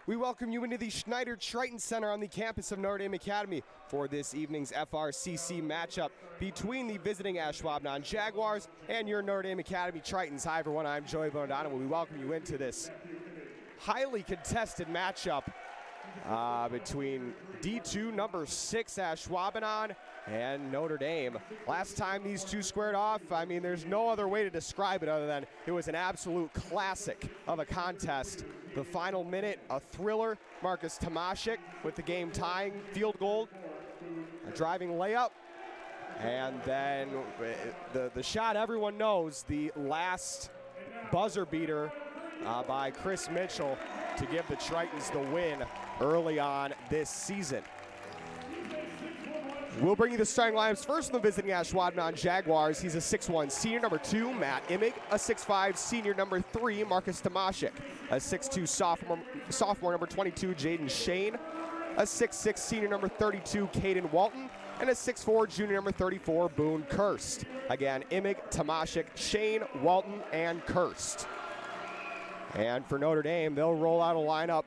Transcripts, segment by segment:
We welcome you into the Schneider Triton Center on the campus of Notre Dame Academy for this evening's FRCC matchup between the visiting Ashwaubenon Jaguars and your Notre Dame Academy Tritons. Hi everyone, I'm Ashwaubenon, and we welcome you into this highly contested matchup between D2 number 6 Ashwaubenon and Notre Dame. Last time these two squared off, I mean, there's no other way to describe it other than it was an absolute classic of a contest. The final minute, a thriller. Marcus Tomaszek with the game tying field goal, a driving layup, and then the shot everyone knows, the last buzzer beater by Chris Mitchell to give the Tritons the win early on this season. We'll bring you the starting lineups first from the visiting Ashwaubenon Jaguars. He's a 6'1 senior, number 2, Matt Imig. A 6'5 senior, number 3, Marcus Tomaszek. A 6'2 sophomore, number 22, Jaden Shane. A 6'6 senior, number 32, Caden Walton. And a 6'4 junior, number 34, Boone Kirst. Again, Imig, Tomaszek, Shane, Walton, and Kirst. And for Notre Dame, they'll roll out a lineup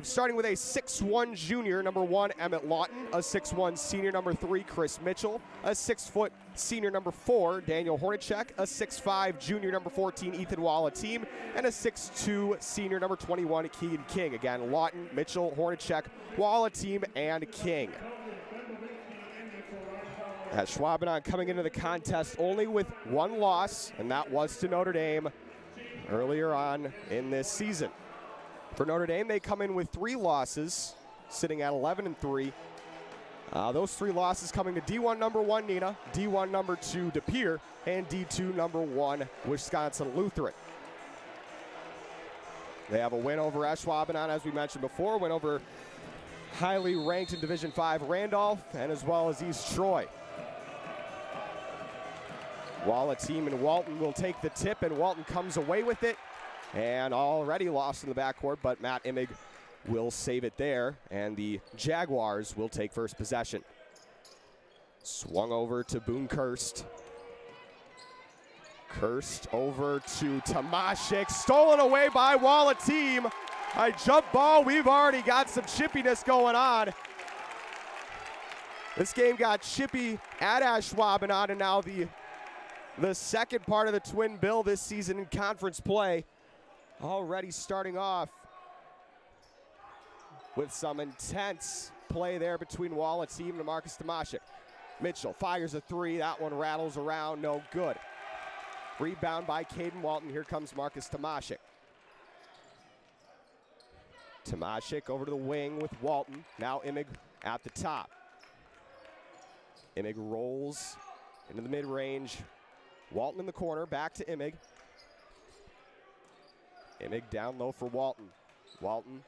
starting with a 6'1 junior, number 1, Emmett Lawton, a 6'1 senior, number 3, Chris Mitchell, a 6' senior, number 4, Daniel Hornacek, a 6'5 junior, number 14, Ethan Wallateam, and a 6'2 senior, number 21, Keegan King. Again, Lawton, Mitchell, Hornacek, Wallateam, and King. Ashwaubenon coming into the contest only with one loss, and that was to Notre Dame earlier on in this season. For Notre Dame, they come in with 3 losses, sitting at 11-3. Those 3 losses coming to D1 number 1 Neenah, D1 number 2 De Pere, and D2 number 1 Wisconsin Lutheran. They have a win over Ashwaubenon, as we mentioned before, win over highly ranked in Division 5 Randolph, and as well as East Troy. Wallateam and Walton will take the tip, and Walton comes away with it. And already lost in the backcourt, but Matt Imig will save it there, and the Jaguars will take first possession. Swung over to Boone Kirst. Kirst over to Tomaszek, stolen away by Wallateam. A jump ball, we've already got some chippiness going on. This game got chippy at Ashwaubenon, and now the second part of the twin bill this season in conference play. Already starting off with some intense play there between Wallateam and Marcus Tomaszek. Mitchell fires a 3. That one rattles around, no good. Rebound by Caden Walton. Here comes Marcus Tomaszek. Tomaszek over to the wing with Walton. Now Imig at the top. Imig rolls into the mid-range. Walton in the corner, back to Imig. Imig down low for Walton. Walton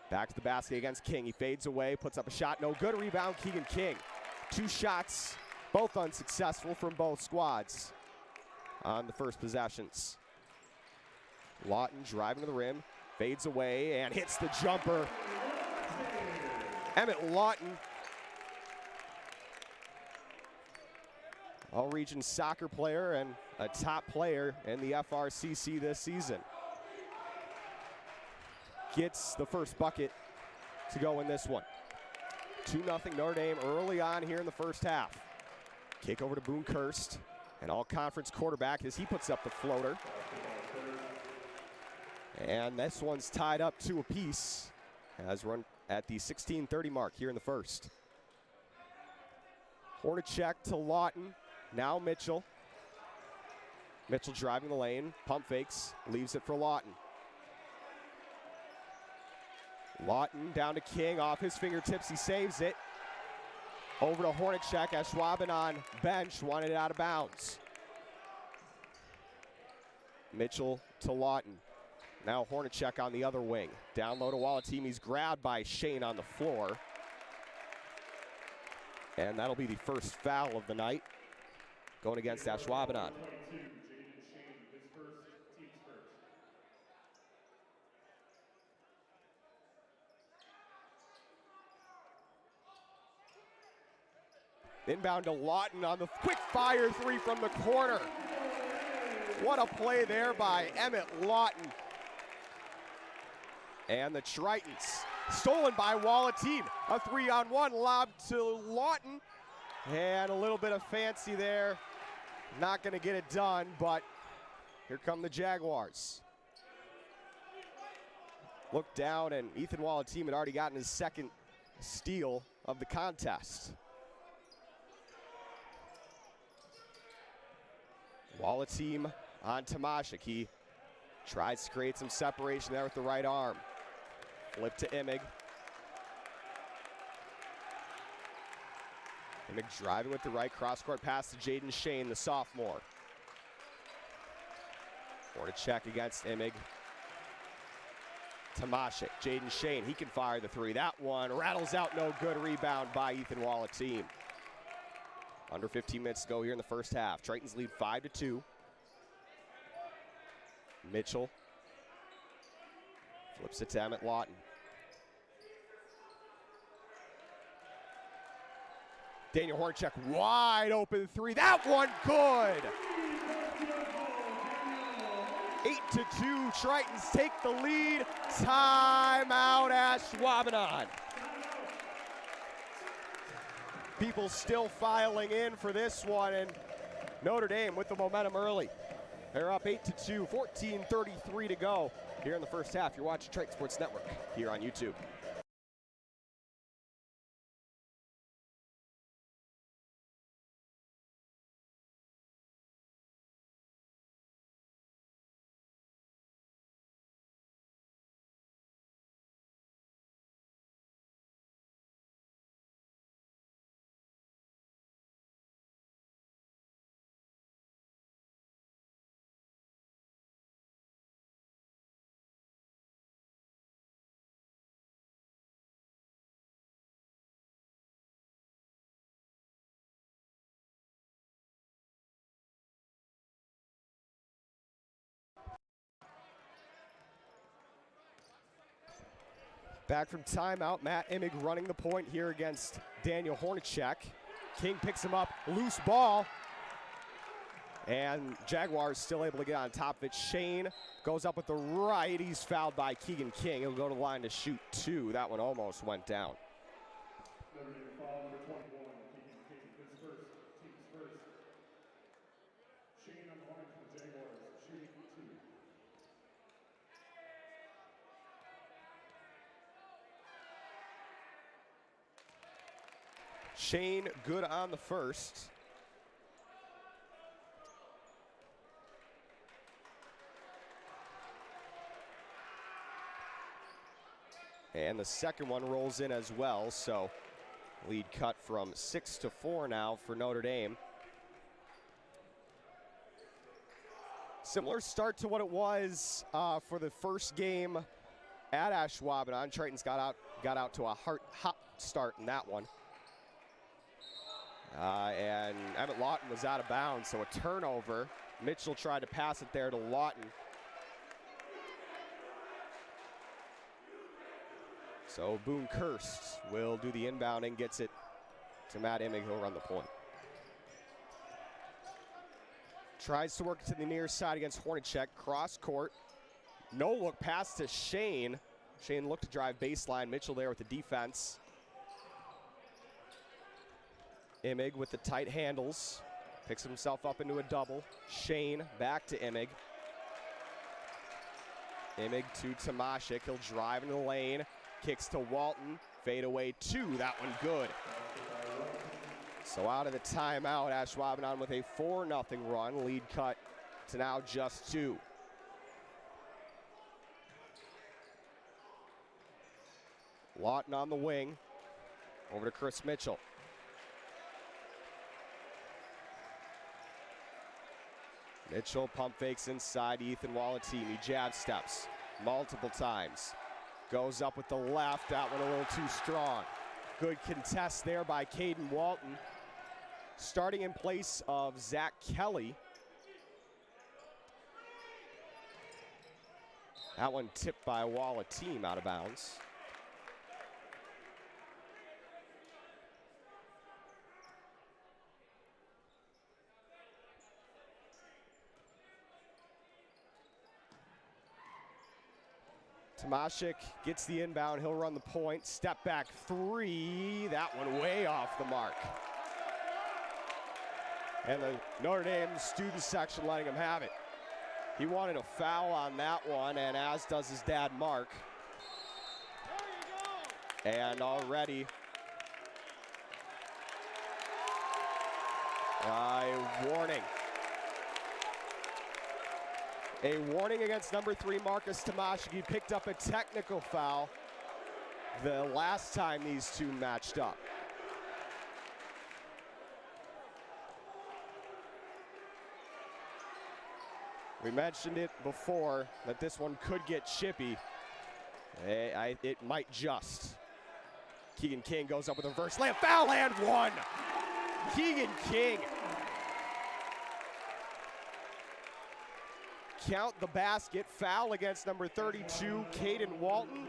back to the basket against King. He fades away, puts up a shot, no good. Rebound, Keegan King. 2 shots, both unsuccessful from both squads on the first possessions. Lawton driving to the rim, fades away, and hits the jumper. Emmett Lawton, all-region soccer player and a top player in the FRCC this season, gets the first bucket to go in this one. 2-0 Notre Dame early on here in the first half. Kick over to Boone Kirst, an all-conference quarterback, as he puts up the floater. And this one's tied up 2 apiece as run at the 16:30 mark here in the first. Hornacek to Lawton, now Mitchell. Mitchell driving the lane, pump fakes, leaves it for Lawton. Lawton down to King, off his fingertips, he saves it. Over to Hornacek, Ashwaubenon bench, wanted it out of bounds. Mitchell to Lawton. Now Hornacek on the other wing. Down low to Wallateam, he's grabbed by Shane on the floor. And that'll be the first foul of the night, going against Ashwaubenon. Inbound to Lawton on the quick fire 3 from the corner. What a play there by Emmett Lawton. And the Tritons, stolen by Wallateam. A 3-on-1 lob to Lawton. And a little bit of fancy there. Not gonna get it done, but here come the Jaguars. Look down, and Ethan Wallateam had already gotten his second steal of the contest. Wallateam on Tomaszek. He tries to create some separation there with the right arm. Flip to Imig. Imig driving with the right, cross-court pass to Jaden Shane, the sophomore. Hornacek against Imig. Tomaszek, Jaden Shane, he can fire the three. That one rattles out, no good. Rebound by Ethan Wallateam. Under 15 minutes to go here in the first half. Tritons lead 5-2. Mitchell flips it to Emmett Lawton. Daniel Hornacek, wide open three. That one good. 8-2, Tritons take the lead. Timeout, Ashwaubenon. People still filing in for this one, and Notre Dame with the momentum early. They're up 8-2, 14:33 to go here in the first half. You're watching Triton Sports Network here on YouTube. Back from timeout, Matt Imig running the point here against Daniel Hornacek. King picks him up, loose ball. And Jaguars still able to get on top of it. Shane goes up with the right. He's fouled by Keegan King. He'll go to the line to shoot two. That one almost went down. Shane good on the first. And the second one rolls in as well, so lead cut from 6-4 now for Notre Dame. Similar start to what it was for the first game at Ashwaubenon. Tritons got out to a hot start in that one. And Emmett Lawton was out of bounds, so a turnover. Mitchell tried to pass it there to Lawton. So Boone Kirst will do the inbounding, gets it to Matt Imig, who'll run the point. Tries to work to the near side against Hornacek, cross court. No look pass to Shane. Shane looked to drive baseline. Mitchell there with the defense. Imig with the tight handles, picks himself up into a double. Shane back to Imig. Imig to Tomaszek, he'll drive into the lane, kicks to Walton, fade away two, that one good. So out of the timeout, Ashwaubenon with a 4-0 run, lead cut to now just 2. Lawton on the wing, over to Chris Mitchell. Mitchell pump fakes inside Ethan Wallateam. He jab steps multiple times. Goes up with the left. That one a little too strong. Good contest there by Caden Walton. Starting in place of Zach Kelly. That one tipped by Wallateam out of bounds. Tomaszek gets the inbound. He'll run the point. Step back three. That one way off the mark. And the Notre Dame student section letting him have it. He wanted a foul on that one, and as does his dad, Mark. And already a warning. A warning against number 3, Marcus Tomaszek. He picked up a technical foul the last time these two matched up. We mentioned it before that this one could get chippy. It might just. Keegan King goes up with a reverse layup, foul and one. Keegan King. Count the basket, foul against number 32, Caden Walton.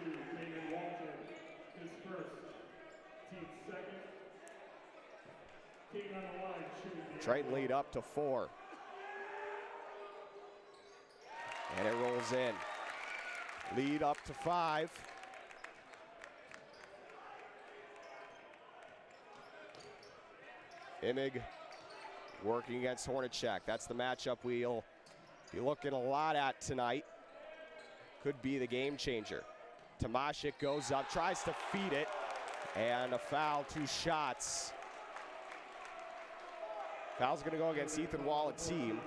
Triton lead up to 4. And it rolls in. Lead up to 5. Imig working against Hornacek. That's the matchup we'll be looking a lot at tonight. Could be the game changer. Tomaszek goes up, tries to feed it, and a foul, 2 shots. Foul's gonna go against Ethan Wall, a team.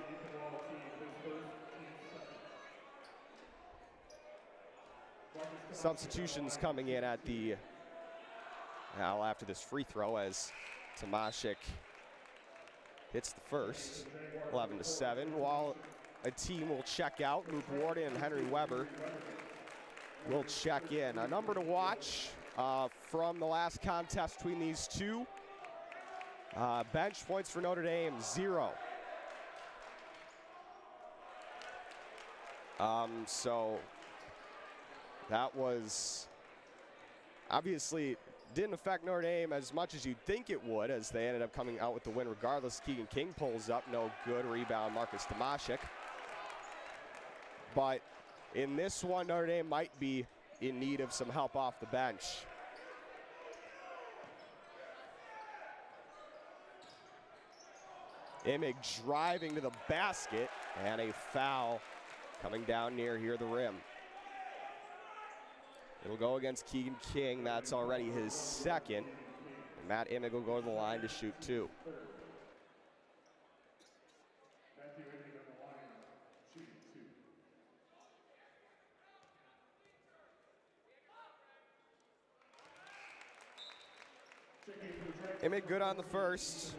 Substitutions coming in at the, now after this free throw as Tomaszek hits the first, 11-7, while a team will check out. Luke Warden and Henry Weber will check in. A number to watch from the last contest between these two. Bench points for Notre Dame, 0. So that was obviously didn't affect Notre Dame as much as you'd think it would, as they ended up coming out with the win regardless. Keegan King pulls up, no good. Rebound, Marcus Tomaszek. But in this one, Notre Dame might be in need of some help off the bench. Imig driving to the basket, and a foul coming down near here the rim. It'll go against Keegan King. That's already his second. And Matt Imig will go to the line to shoot 2. Imig good on the first,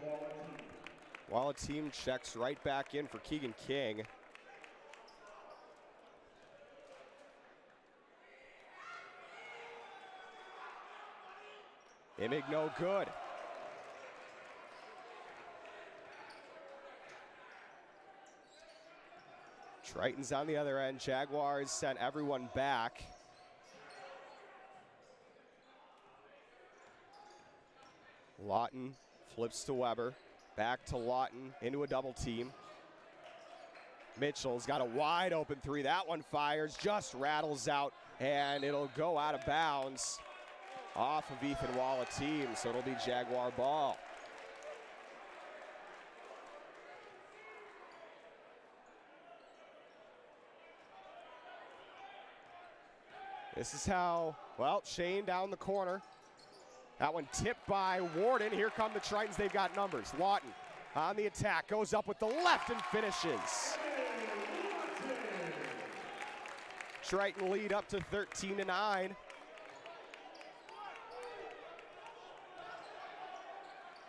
while a team checks right back in for Keegan King. Imig no good. Tritons on the other end. Jaguars sent everyone back. Lawton flips to Weber. Back to Lawton into a double team. Mitchell's got a wide open 3. That one fires, just rattles out, and it'll go out of bounds off of Ethan Wall, a team, so it'll be Jaguar ball. This is how, well, Shane down the corner. That one tipped by Warden. Here come the Tritons, they've got numbers. Lawton on the attack, goes up with the left and finishes. Triton lead up to 13-9.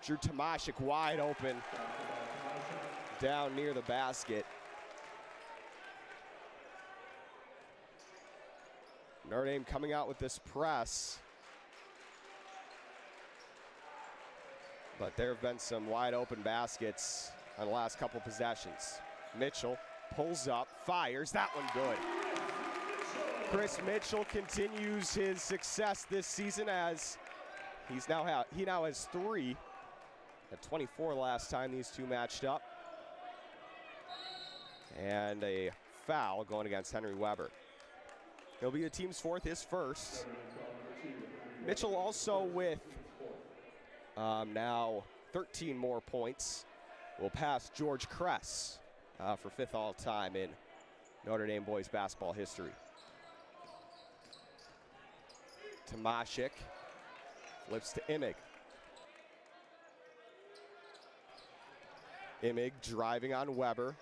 Drew Tomaszek wide open down near the basket. Notre Dame coming out with this press. But there have been some wide open baskets on the last couple possessions. Mitchell pulls up, fires, that one good. Chris Mitchell continues his success this season as he now has 3. At 24 last time these two matched up. And a foul going against Henry Weber. It'll be the team's fourth, his first. Mitchell also with now 13 more points will pass George Kress for fifth all-time in Notre Dame boys basketball history. Tomashik flips to Imig. Imig driving on Weber.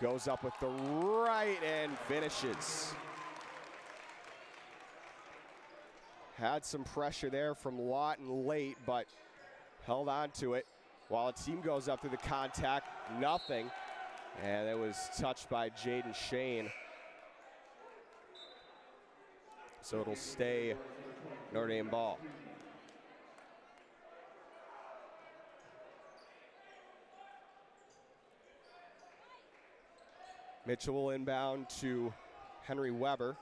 Goes up with the right and finishes. Had some pressure there from Lawton late, but held on to it. While a team goes up through the contact, nothing. And it was touched by Jaden Shane. So it'll stay Notre Dame ball. Mitchell will inbound to Henry Weber.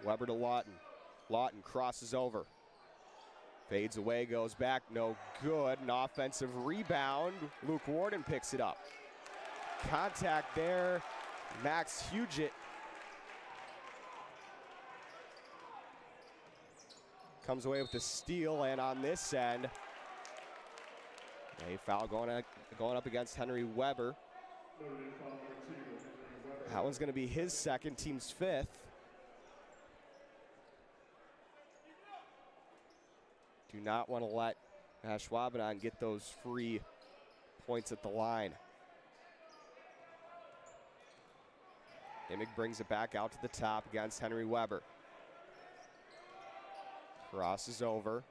Weber to Lawton. Lawton crosses over. Fades away, goes back, no good. An offensive rebound. Luke Warden picks it up. Contact there. Max Huget comes away with the steal, and on this end, a foul going up against Henry Weber. That one's going to be his second, team's fifth. Do not want to let Ashwaubenon get those free points at the line. Imig brings it back out to the top against Henry Weber. Crosses over,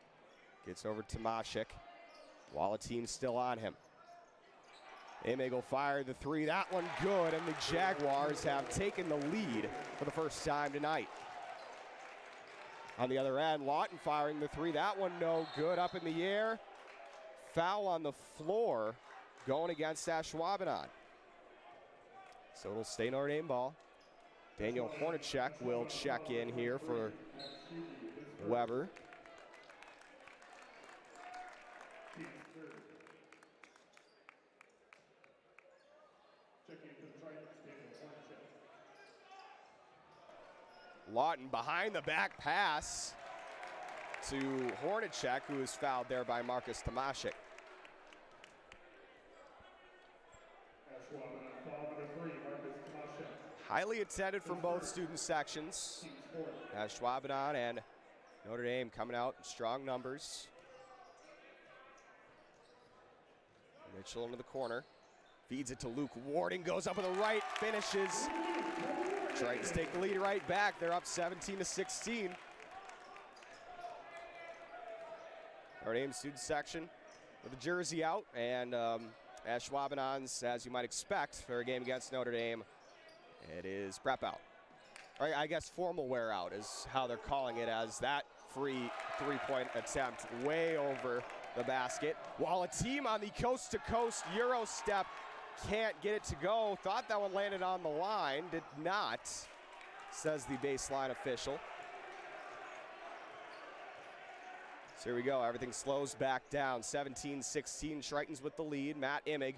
gets over to Tomashik while the team's still on him. Imig will fire the three, that one good, and the Jaguars have taken the lead for the first time tonight. On the other end, Lawton firing the three, that one no good, up in the air. Foul on the floor going against Ashwaubenon. So it'll stay Notre Dame ball. Daniel Hornacek will check in here for Weber. Lawton behind the back pass to Hornacek, who is fouled there by Marcus Tomashik. Highly attended from both student sections. Ashwaubenon and Notre Dame coming out in strong numbers. Mitchell into the corner. Feeds it to Luke Warden, goes up with a right, finishes. Tritons take the lead right back. They're up 17-16. Notre Dame student section with the jersey out, and Ashwaubenon's, as you might expect, for a game against Notre Dame, it is prep out. Or I guess formal wear out is how they're calling it, as that free three-point attempt way over the basket. While a team on the coast-to-coast Euro step can't get it to go. Thought that one landed on the line, did not, says the baseline official. So here we go, everything slows back down. 17-16, Tritons with the lead. Matt Imig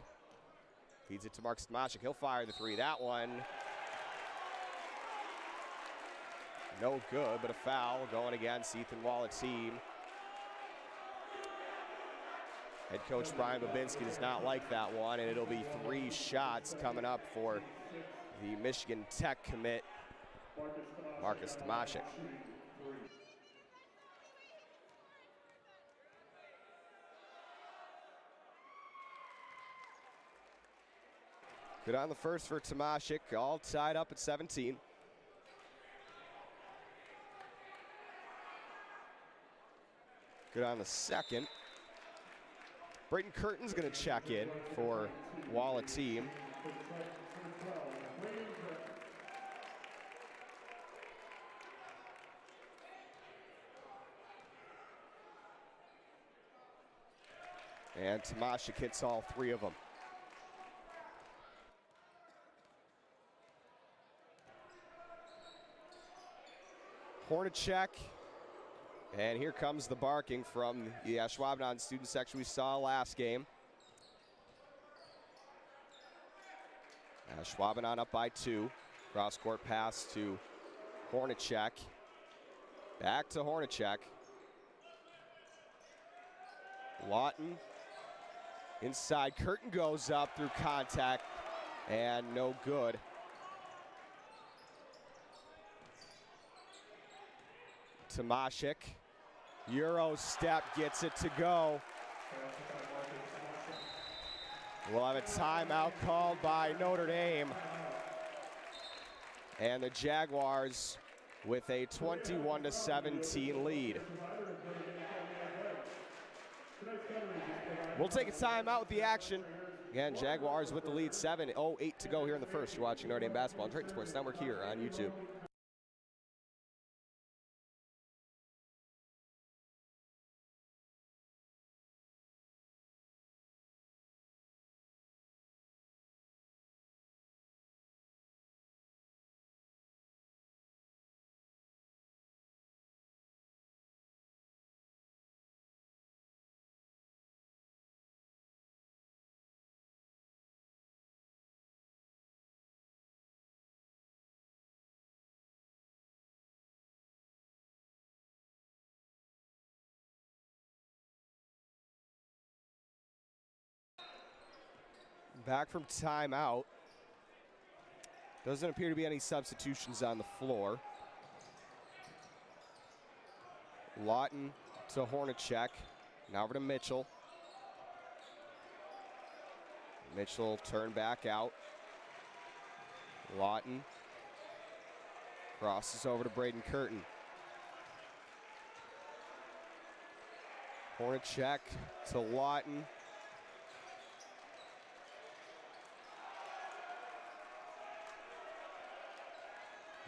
feeds it to Marcus Tomashik. He'll fire the three. That one, no good, but a foul going against Ethan Wallateam. Head coach Brian Babinski does not like that one, and it'll be three shots coming up for the Michigan Tech commit, Marcus Tomashik. Good on the first for Tomashik, all tied up at 17. Good on the second. Brayton Curtin's going to check in for Wallateam. And Tomashik hits all three of them. Hornacek. And here comes the barking from the Ashwaubenon student section we saw last game. Ashwaubenon up by 2. Cross-court pass to Hornacek. Back to Hornacek. Lawton inside. Curtin goes up through contact and no good. Tomaszek. Euro step gets it to go. We'll have a timeout called by Notre Dame. And the Jaguars with a 21-17 lead. We'll take a timeout with the action. Again, Jaguars with the lead, 7:08 to go here in the first. You're watching Notre Dame basketball on Tritons Sports Network here on YouTube. Back from timeout. Doesn't appear to be any substitutions on the floor. Lawton to Hornacek. Now over to Mitchell. Mitchell turned back out. Lawton crosses over to Braden Curtin. Hornacek to Lawton.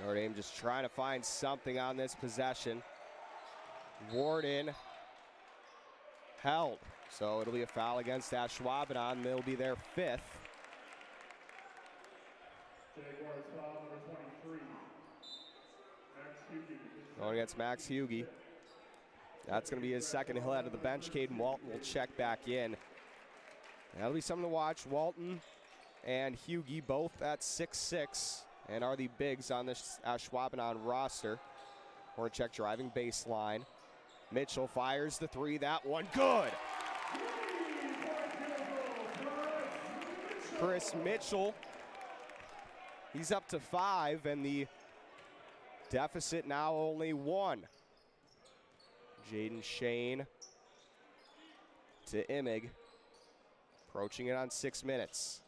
Notre Dame just trying to find something on this possession. Warden held. So it'll be a foul against Ashwaubenon. They'll be their fifth. Jaguars foul number 23. Max Hughey. Going against Max Hughey. That's going to be his second. He'll head to the bench. Caden Walton will check back in. That'll be something to watch. Walton and Hughey both at 6'6". And are the bigs on this Ashwaubenon roster. Hornacek driving baseline. Mitchell fires the three. That one good. Chris Mitchell. He's up to 5, and the deficit now only 1. Jaden Shane to Imig. Approaching it on 6 minutes.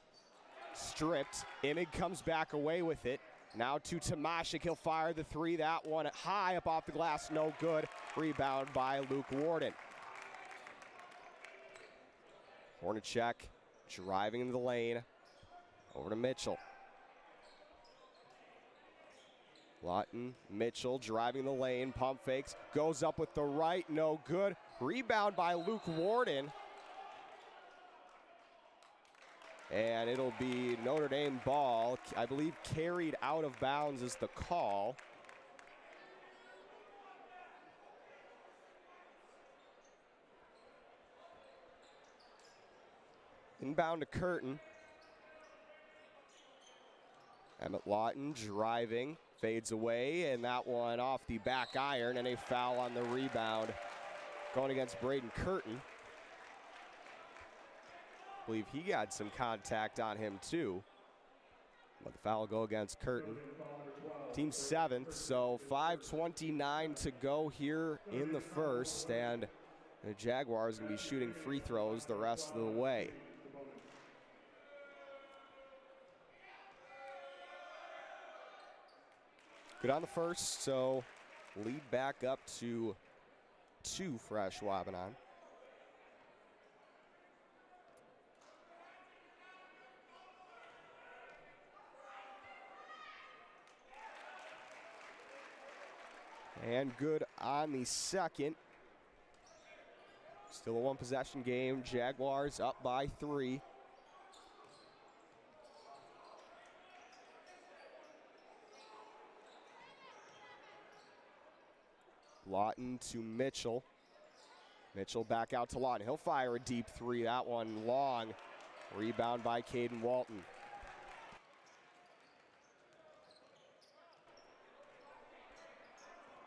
Stripped. Imig comes back away with it. Now to Tomaszek. He'll fire the three. That one high up off the glass. No good. Rebound by Luke Warden. Hornacek driving into the lane. Over to Mitchell. Lawton, Mitchell driving the lane. Pump fakes. Goes up with the right. No good. Rebound by Luke Warden. And it'll be Notre Dame ball. I believe carried out of bounds is the call. Inbound to Curtin. Emmett Lawton driving, fades away, and that one off the back iron, and a foul on the rebound going against Braden Curtin. I believe he got some contact on him too. But the foul will go against Curtin. Team 7th, so 5:29 to go here in the first, and the Jaguars going to be shooting free throws the rest of the way. Good on the first, so lead back up to 2 for Ashwaubenon. And good on the second. Still a one-possession game. Jaguars up by 3. Lawton to Mitchell. Mitchell back out to Lawton. He'll fire a deep 3. That one long. Rebound by Caden Walton.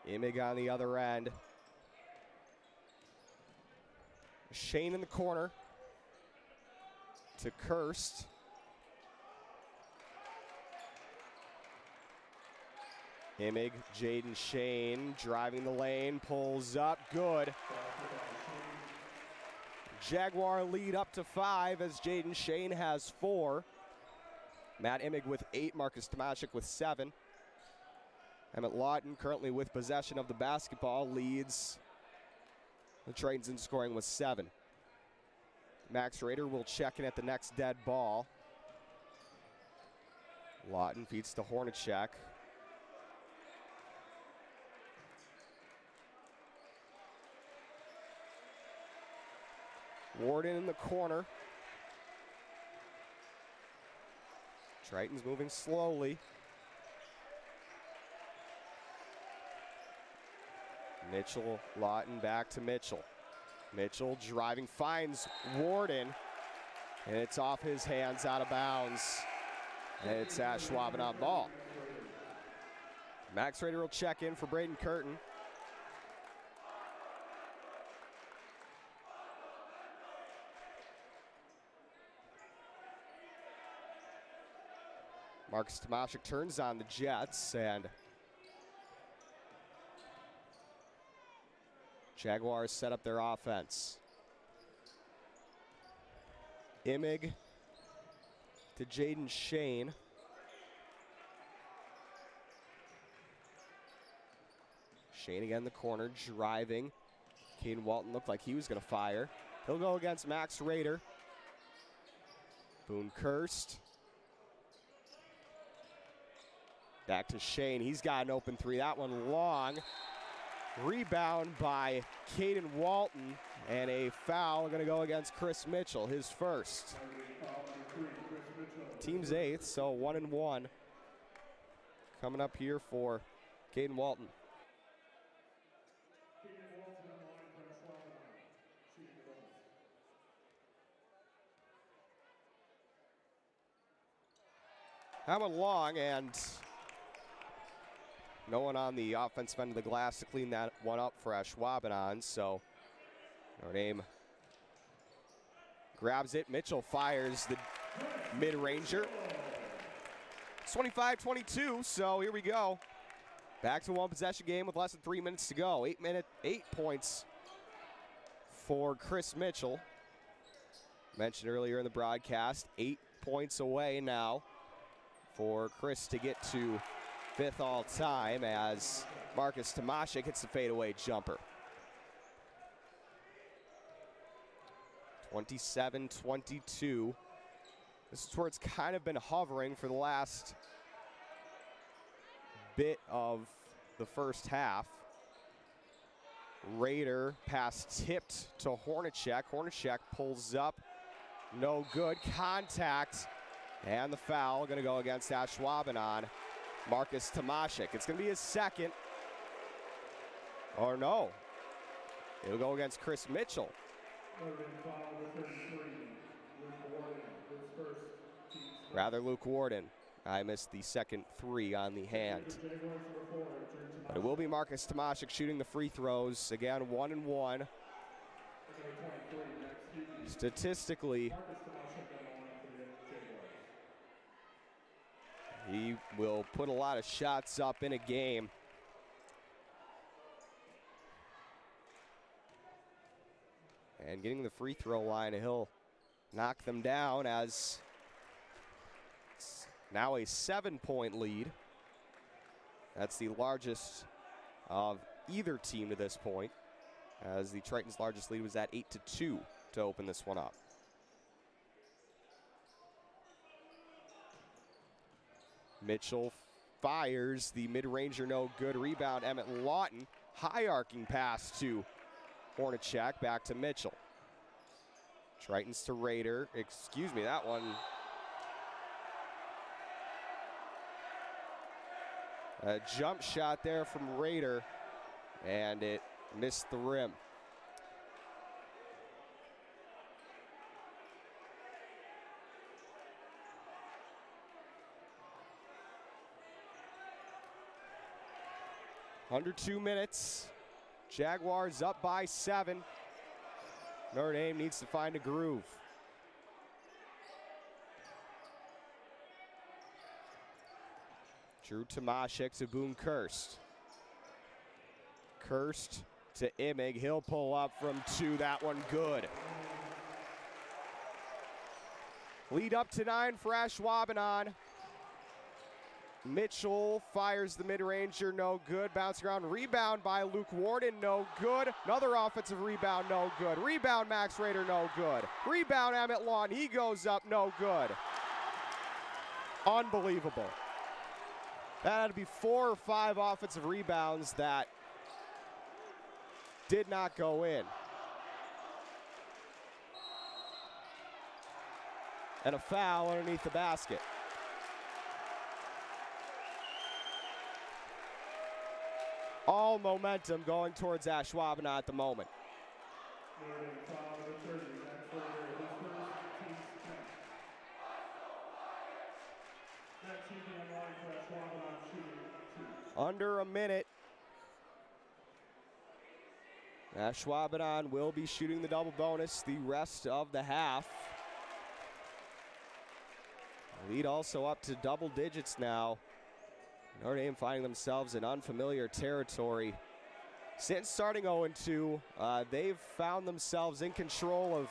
Imig on the other end. Shane in the corner to Kirst. Imig, Jaden Shane driving the lane, pulls up, good. Jaguar lead up to 5 as Jaden Shane has 4. Matt Imig with 8, Marcus Tomaszek with 7. Emmett Lawton currently with possession of the basketball leads the Tritons in scoring with 7. Max Rader will check in at the next dead ball. Lawton feeds to Hornacek. Warden in the corner. Tritons moving slowly. Mitchell, Lawton back to Mitchell. Mitchell driving, finds Warden, and it's off his hands, out of bounds. And it's Ashwaubenon ball. Max Rader will check in for Braden Curtin. Marcus Tomaszek turns on the Jets, and Jaguars set up their offense. Imig to Jaden Shane. Shane again in the corner, driving. Caden Walton looked like he was going to fire. He'll go against Max Rader. Boone Kirst. Back to Shane. He's got an open 3. That one long. Rebound by Caden Walton, and a foul going to go against Chris Mitchell, his first. Team's 8th, so 1-1 coming up here for Caden Walton. That one long, and no one on the offensive end of the glass to clean that one up for Ashwaubenon, so Notre Dame grabs it. Mitchell fires the mid-ranger. It's 25-22, so here we go. Back to one possession game with less than 3 minutes to go. 8 points for Chris Mitchell. Mentioned earlier in the broadcast, 8 points away now for Chris to get to 5th all-time as Marcus Tomaszek hits the fadeaway jumper. 27-22. This is where it's kind of been hovering for the last bit of the first half. Rader pass tipped to Hornacek. Hornacek pulls up. No good. Contact. And the foul going to go against Ashwaubenon. Marcus Tomaszek. It's going to be his second. Or no. It'll go against Chris Mitchell. Rather, Luke Warden. I missed the second 3 on the hand. But it will be Marcus Tomaszek shooting the free throws. Again, 1-1. Statistically, he will put a lot of shots up in a game. And getting the free throw line, he'll knock them down as it's now a 7-point lead. That's the largest of either team to this point, as the Tritons' largest lead was at 8-2 to open this one up. Mitchell fires the mid-ranger, no good. Rebound, Emmett Lawton. High arcing pass to Hornacek, back to Mitchell. Tritons to Rader. Excuse me, that one. A jump shot there from Rader, and it missed the rim. Under 2 minutes. Jaguars up by 7. Notre Dame needs to find a groove. Drew Tomaszek to Boone Kirst. Kirst to Imig. He'll pull up from 2. That one good. Lead up to 9 for Ashwaubenon. Mitchell fires the mid-ranger, no good. Bouncing around, rebound by Luke Warden, no good. Another offensive rebound, no good. Rebound Max Rader, no good. Rebound Emmett Lawn, he goes up, no good. Unbelievable. That had to be 4 or 5 offensive rebounds that did not go in. And a foul underneath the basket. All momentum going towards Ashwaubenon at the moment. Under a minute. Ashwaubenon will be shooting the double bonus the rest of the half. Lead also up to double digits now. Notre Dame finding themselves in unfamiliar territory. Since starting 0-2, they've found themselves in control of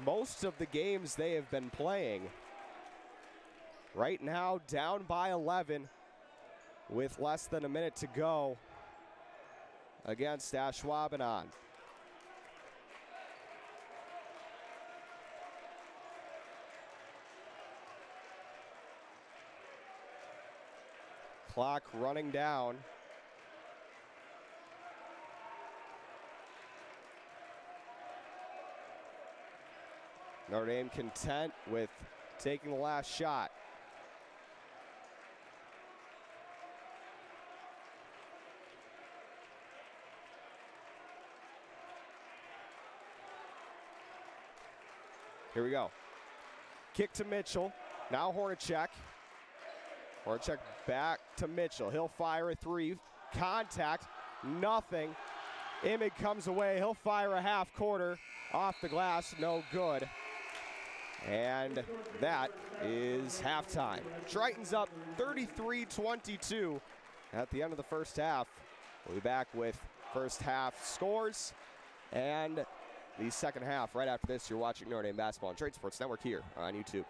most of the games they have been playing. Right now, down by 11 with less than a minute to go against Ashwaubenon. Clock running down. Notre Dame content with taking the last shot. Here we go. Kick to Mitchell. Now Hornacek. Hornacek back to Mitchell. He'll fire a 3. Contact. Nothing. Imig comes away. He'll fire a half quarter off the glass. No good. And that is halftime. Tritons up 33-22 at the end of the first half. We'll be back with first half scores and the second half. Right after this, you're watching Notre Dame Basketball on Trade Sports Network here on YouTube.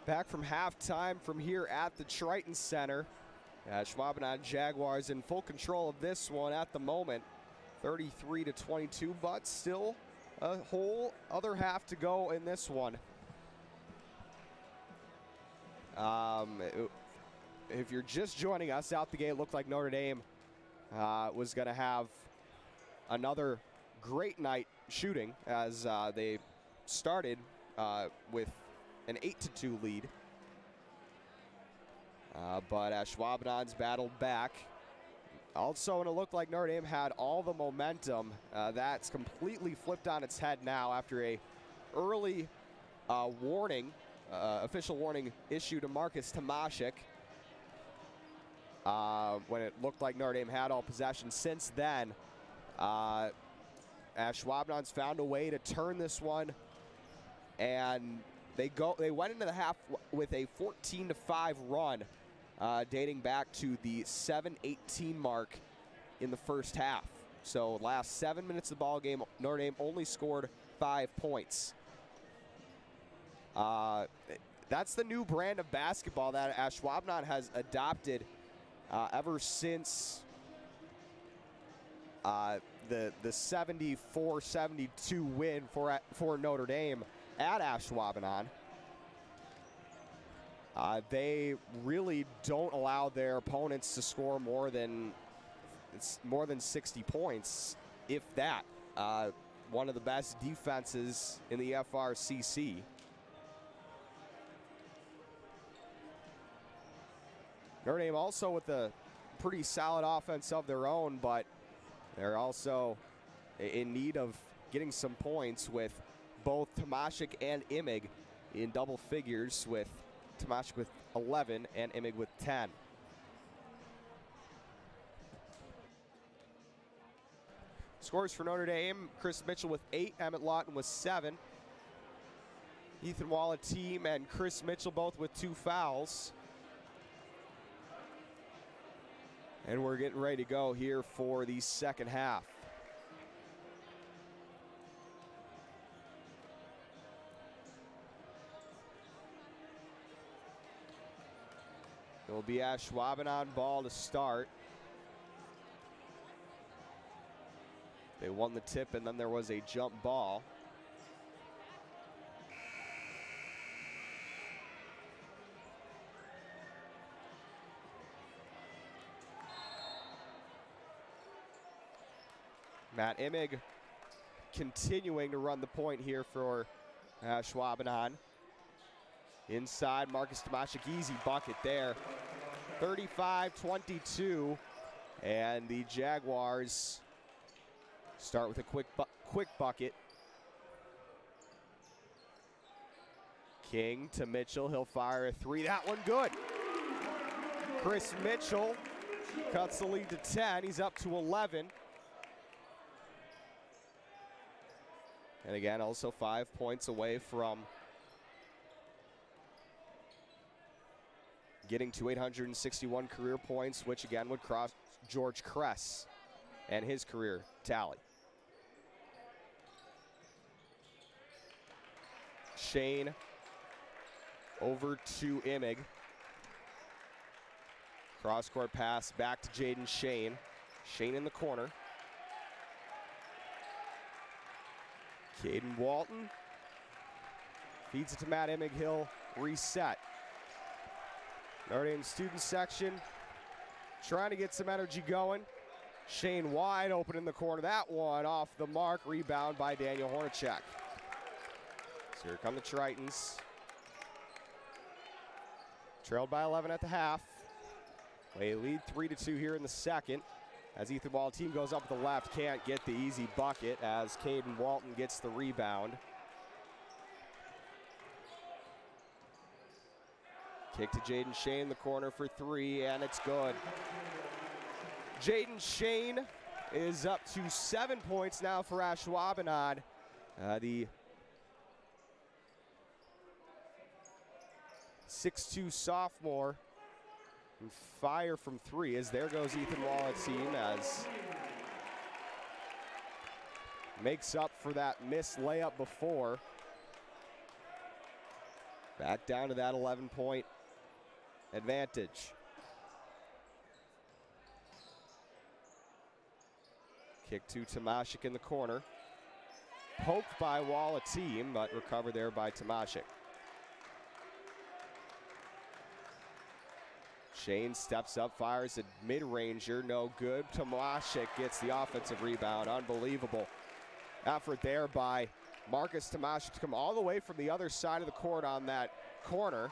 Back from halftime from here at the Tritons Center. Ashwaubenon Jaguars in full control of this one at the moment, 33-22, but still a whole other half to go in this one. If you're just joining us, out the gate, it looked like Notre Dame was going to have another great night shooting as they started with an 8-2 lead. But Ashwaubenon's battled back. Also, and it looked like Notre Dame had all the momentum. That's completely flipped on its head now after a early official warning issued to Marcus Tomaszek when it looked like Notre Dame had all possession. Since then, Ashwaubenon's found a way to turn this one, and they went into the half with a 14-5 run, dating back to the 7:18 mark in the first half. So last 7 minutes of the ball game, Notre Dame only scored 5 points. That's the new brand of basketball that Ashwaubenon has adopted ever since the 74-72 win for Notre Dame at Ashwaubenon. They really don't allow their opponents to score more than 60 points, if that. One of the best defenses in the FRCC. Notre Dame also with a pretty solid offense of their own, but they're also in need of getting some points with both Tomaszek and Imig in double figures, with Tomaszek with 11 and Imig with 10. Scores for Notre Dame: Chris Mitchell with 8, Emmett Lawton with 7. Ethan Wallateam and Chris Mitchell both with 2 fouls. And we're getting ready to go here for the second half. It will be Ashwaubenon ball to start. They won the tip, and then there was a jump ball. Matt Imig continuing to run the point here for Ashwaubenon. Inside, Marcus Tomaszek, easy bucket there. 35-22, and the Jaguars start with a quick bucket. King to Mitchell, he'll fire a 3. That one good. Chris Mitchell cuts the lead to 10. He's up to 11. And again, also 5 points away from getting to 861 career points, which again would cross George Kress and his career tally. Shane over to Imig. Cross-court pass back to Jaden Shane. Shane in the corner. Caden Walton feeds it to Matt Imig. He'll reset. Notre Dame student section trying to get some energy going. Shane wide open in the corner. That one off the mark. Rebound by Daniel Hornacek. So here come the Tritons. Trailed by 11 at the half. They lead 3-2 here in the second. As Ethan Wallateam goes up the left, can't get the easy bucket as Caden Walton gets the rebound. Kick to Jaden Shane in the corner for 3, and it's good. Jaden Shane is up to 7 points now for Ashwaubenon. The 6'2" sophomore. And fire from 3 as there goes Ethan Wallateam as makes up for that missed layup before. Back down to that 11-point advantage. Kick to Tomaszek in the corner. Poked by Walateam, but recovered there by Tomaszek. Shane steps up, fires a mid-ranger, no good. Tomaszek gets the offensive rebound. Unbelievable effort there by Marcus Tomaszek to come all the way from the other side of the court on that corner.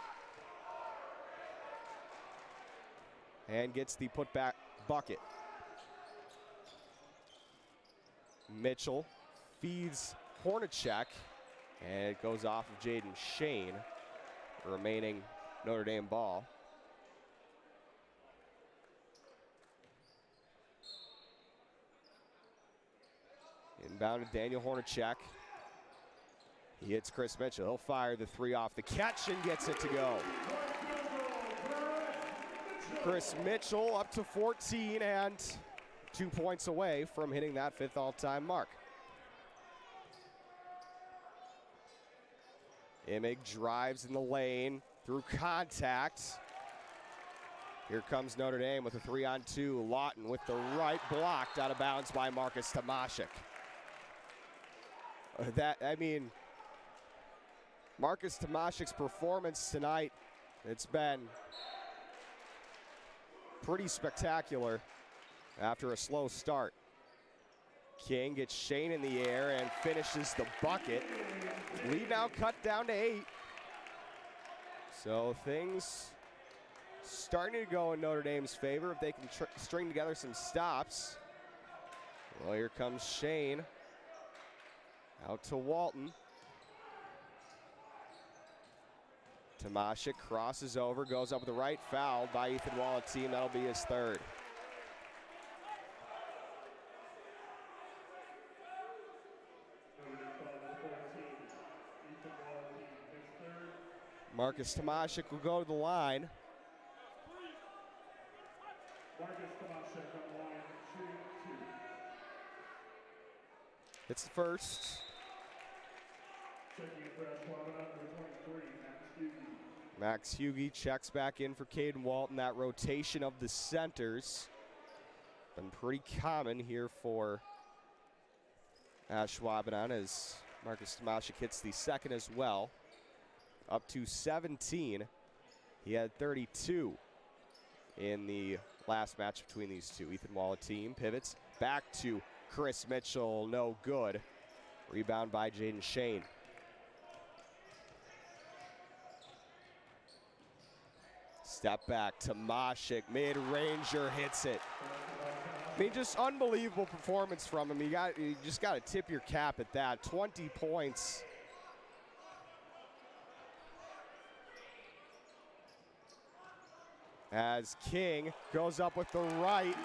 And gets the putback bucket. Mitchell feeds Hornacek, and it goes off of Jaden Shane, remaining Notre Dame ball. Inbound to Daniel Hornacek. He hits Chris Mitchell. He'll fire the three off the catch and gets it to go. Chris Mitchell up to 14 and 2 points away from hitting that 5th all-time mark. Imig drives in the lane through contact. Here comes Notre Dame with a 3-on-2. Lawton with the right, blocked out of bounds by Marcus Tomaszek. Marcus Tomaszek's performance tonight, it's been pretty spectacular after a slow start. King gets Shane in the air and finishes the bucket. Lead now cut down to 8. So things starting to go in Notre Dame's favor if they can string together some stops. Well, here comes Shane. Out to Walton. Tomaszek crosses over, goes up with the right, fouled by Ethan Walateam. That'll be his 3rd. Marcus Tomaszek will go to the line. Marcus Tomaszek on the line, shooting 2. It's the first. Checking in for Ashwaubenon, number 23, Max Hughey checks back in for Caden Walton. That rotation of the centers been pretty common here for Ashwaubenon as Marcus Tomaszek hits the 2nd as well. Up to 17. He had 32 in the last match between these two. Ethan Walateam pivots back to Chris Mitchell, no good. Rebound by Jaden Shane. Step back, Tomaszek, mid-ranger, hits it. Just unbelievable performance from him. You just got to tip your cap at that. 20 points. As King goes up with the right.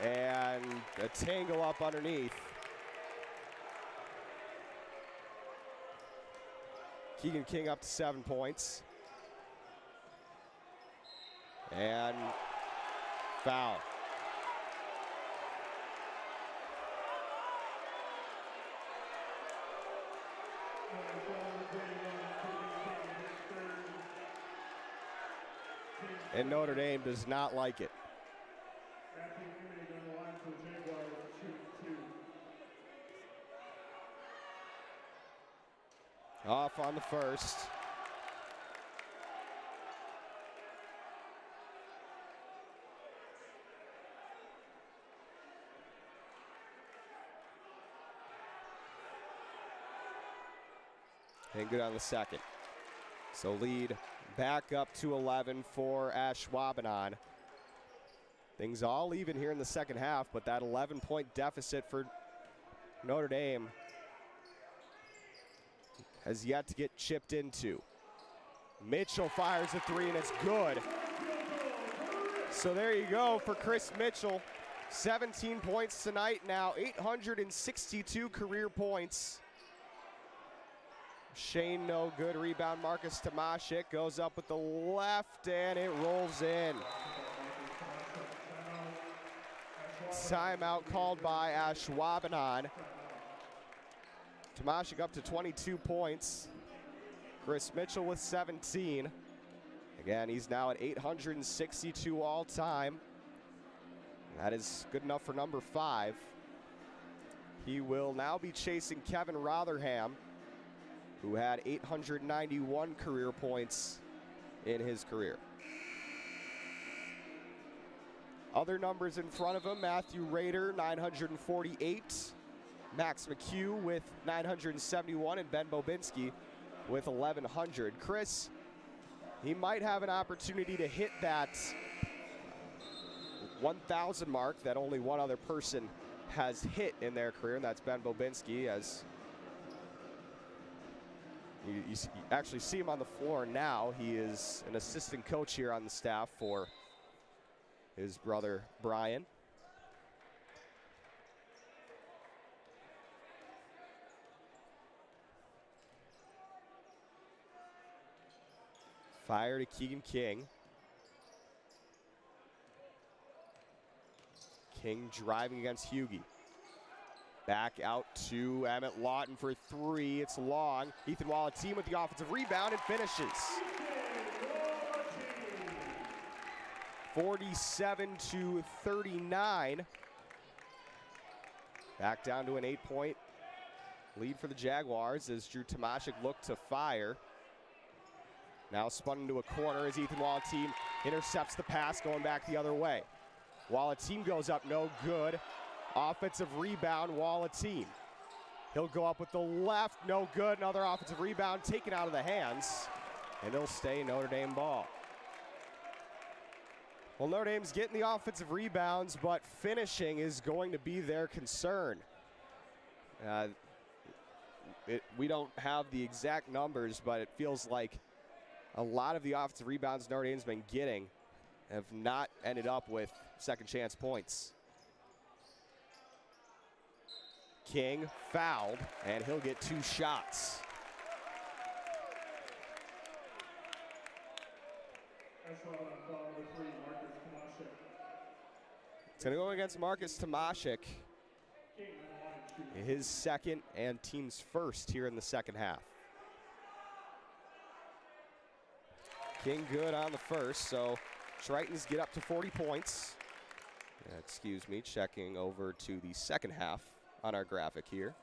And a tangle up underneath. Keegan King up to 7 points. And foul. And Notre Dame does not like it. Off on the first. And good on the second. So lead back up to 11 for Ashwaubenon. Things all even here in the second half, but that 11-point deficit for Notre Dame has yet to get chipped into. Mitchell fires a 3 and it's good. So there you go for Chris Mitchell. 17 points tonight now, 862 career points. Shane no good, rebound Marcus Tomaszek goes up with the left and it rolls in. Timeout called by Ashwaubenon. Tomaszek up to 22 points. Chris Mitchell with 17. Again, he's now at 862 all time. That is good enough for number 5. He will now be chasing Kevin Rotherham, who had 891 career points in his career. Other numbers in front of him: Matthew Rader, 948. Max McHugh with 971, and Ben Bobinski with 1,100. Chris, he might have an opportunity to hit that 1,000 mark that only one other person has hit in their career, and that's Ben Bobinski. As you actually see him on the floor now. He is an assistant coach here on the staff for his brother Brian. Fire to Keegan King. King driving against Hughie. Back out to Emmett Lawton for 3. It's long. Ethan Wallateam with the offensive rebound and finishes. 47-39. Back down to an 8-point lead for the Jaguars as Drew Tomaszek looked to fire. Now spun into a corner as Ethan Wallateam intercepts the pass going back the other way. Wallateam goes up, no good. Offensive rebound, Wallateam. He'll go up with the left, no good. Another offensive rebound taken out of the hands, and he'll stay Notre Dame ball. Well, Notre Dame's getting the offensive rebounds, but finishing is going to be their concern. We don't have the exact numbers, but it feels like a lot of the offensive rebounds Notre Dame's been getting have not ended up with second chance points. King fouled, and he'll get 2 shots. Ashwaubenon foul number 3, Marcus Tomaszek. It's going to go against Marcus Tomaszek. His second and team's first here in the second half. King good on the first, so Tritons get up to 40 points. Excuse me, checking over to the second half on our graphic here.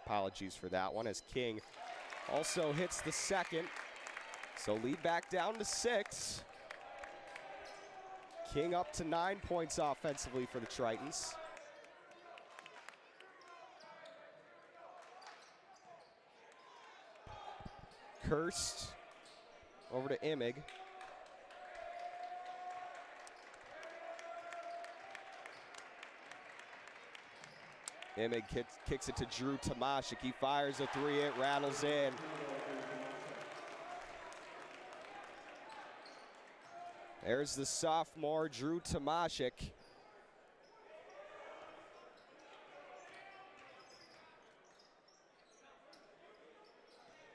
Apologies for that one, as King also hits the second. So lead back down to 6. King up to 9 points offensively for the Tritons. Kirst over to Imig. Imig kicks it to Drew Tomaszek. He fires a 3, it rattles in. There's the sophomore, Drew Tomaszek.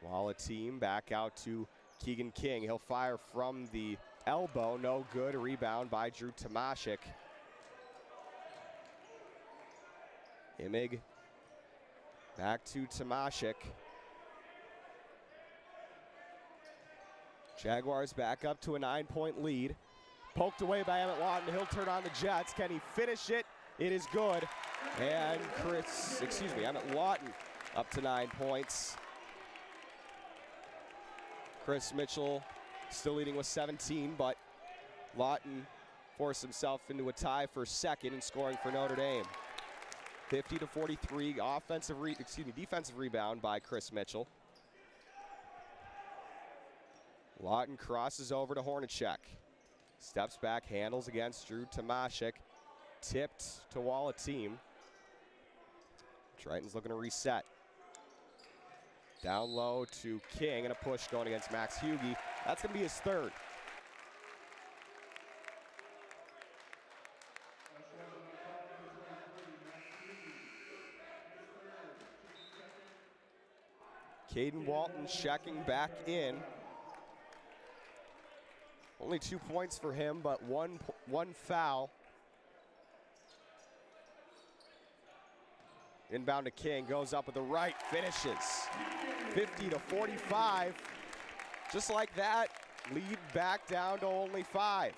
Wallateam back out to Keegan King. He'll fire from the elbow, no good. Rebound by Drew Tomaszek. Imig back to Tomaszek. Jaguars back up to a 9-point lead. Poked away by Emmett Lawton. He'll turn on the Jets. Can he finish it? It is good. And Emmett Lawton up to 9 points. Chris Mitchell still leading with 17, but Lawton forced himself into a tie for second in scoring for Notre Dame. 50-43, defensive rebound by Chris Mitchell. Lawton crosses over to Hornacek. Steps back, handles against Drew Tomaszek. Tipped to Wallateam. Tritons looking to reset. Down low to King, and a push going against Max Hughie. That's going to be his third. Caden Walton checking back in. Only 2 points for him, but one foul. Inbound to King, goes up with the right, finishes. 50-45. Just like that, lead back down to only 5.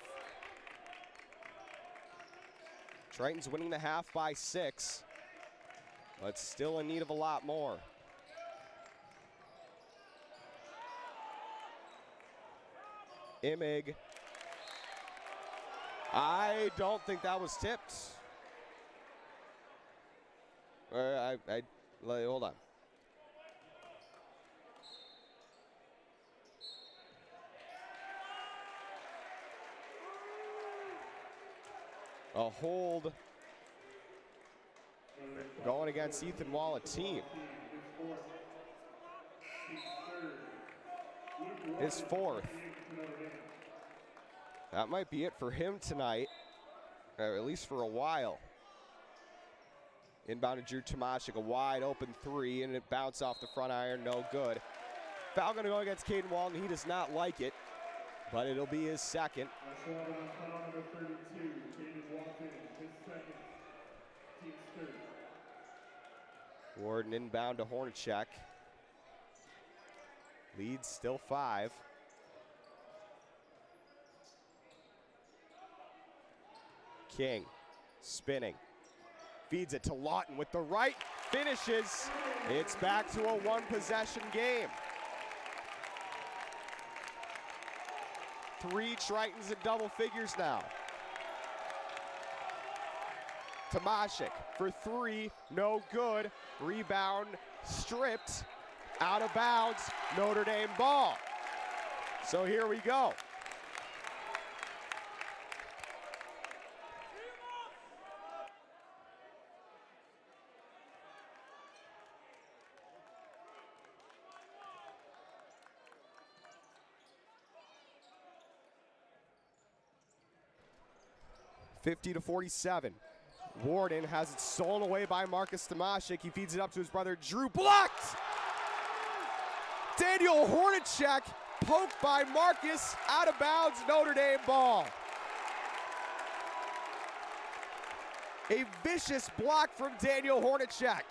Tritons winning the half by 6, but still in need of a lot more. Imig. I don't think that was tipped. Hold on. A hold going against Ethan Wall, a team. His 4th. That might be it for him tonight, or at least for a while. Inbound to Drew Tomashik, a wide open 3, and it bounced off the front iron, no good. Foul gonna go against Caden Walton. He does not like it, but it'll be his 2nd. Warden inbound to Hornacek. Lead still 5. King spinning. Feeds it to Lawton with the right. Finishes. It's back to a 1-possession game. 3 Tritons in double figures now. Tomashik for 3, no good. Rebound stripped, out of bounds, Notre Dame ball. So here we go. (50-47). Warden has it stolen away by Marcus Tomashik. He feeds it up to his brother Drew. Blocked! Daniel Hornacek poked by Marcus, out of bounds, Notre Dame ball. A vicious block from Daniel Hornacek.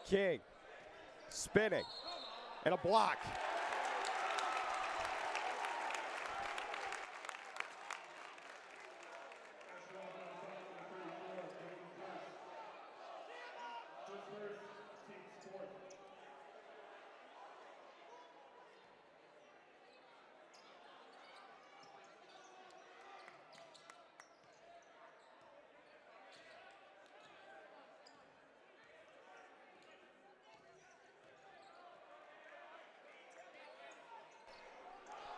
King spinning and a block.